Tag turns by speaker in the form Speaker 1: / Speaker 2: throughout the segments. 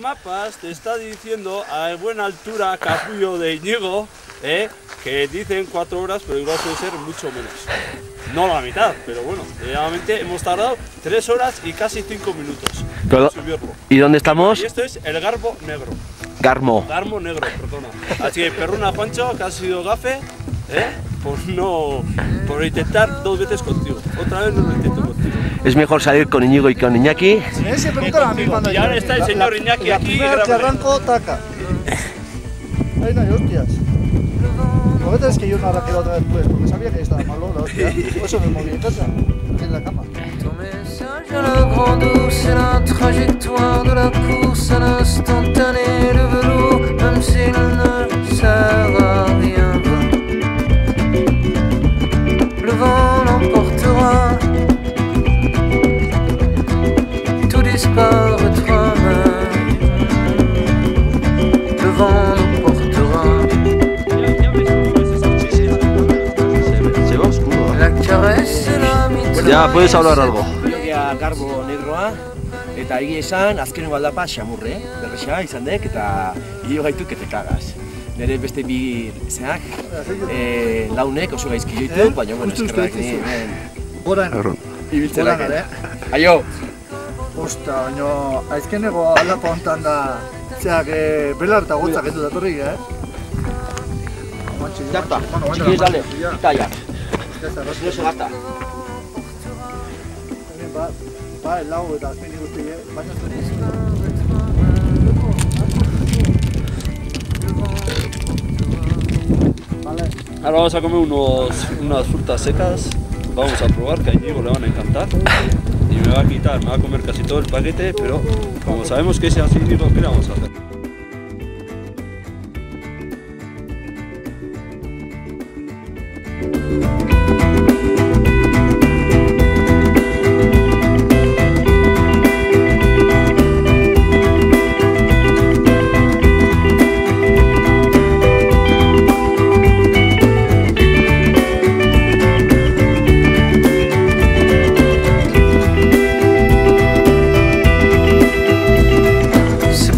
Speaker 1: mapas te está diciendo a buena altura Capullo de Íñigo, que dicen 4 horas, pero igual suele ser mucho menos. No la mitad, pero bueno, realmente hemos tardado 3 horas y casi 5 minutos en subirlo.
Speaker 2: ¿Y dónde estamos?
Speaker 1: Y esto es el Garbo Negro.
Speaker 2: Garmo.
Speaker 1: Garmo Negro, perdona. Así que perruna Juancho, que ha sido gafe, por intentar 2 veces contigo. Otra vez no lo intento contigo.
Speaker 2: Es mejor salir con Íñigo y con Iñaki.
Speaker 3: Se preguntan a mí cuando
Speaker 1: y ahora está el señor Iñaki aquí.
Speaker 3: La que arranco, taca. Ahí no hay hostias. Lo que es que yo no la quiero otra vez pues, porque sabía que estaba malo la hostia. Por eso me moví en casa, aquí en la cama.
Speaker 4: La grande douce et la trajectoire de la course à l'instantané, le velours, même s'il ne sert à rien. Le vent l'emportera, tout disparaîtra même. Le vent l'emportera.
Speaker 2: Se va oscuro.
Speaker 4: La caresse et la mitraille.
Speaker 2: Ya, puedes hablar algo.
Speaker 5: Garbo Negroa, eta egia esan, azkenengo aldapa xamurre, berresa izan dek, eta hilo gaituk ete kagaz. Nire beste bi zeak, launek oso gaizki joitu, baina bueno, eskerrak ni hemen.
Speaker 3: Goran,
Speaker 5: Ibiltzenak,
Speaker 2: Aio!
Speaker 3: Osta, baina azkeneko aldapa honetan da, zeak belar eta gotzak edu datorri,
Speaker 5: Zarta, txiki ezale, itaia. Zure segata.
Speaker 3: Ba, el lau eta azpini guzti, baina
Speaker 1: Ahora vamos a comer unas frutas secas. Vamos a probar, que a Íñigo le van a encantar. Y me va a comer casi todo el paquete, pero como sabemos que es así, digo, ¿qué le vamos a hacer?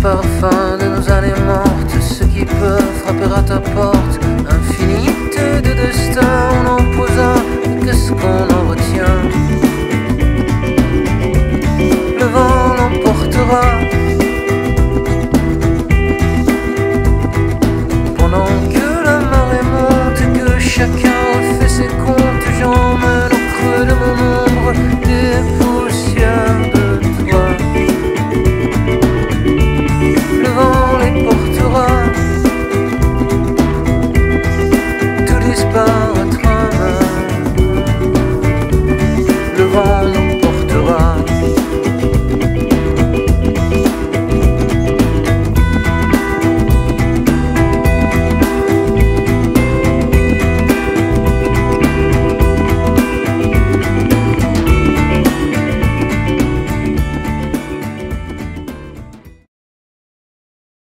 Speaker 4: Parfum de nos années mortes, ceux qui peuvent frapper à ta porte.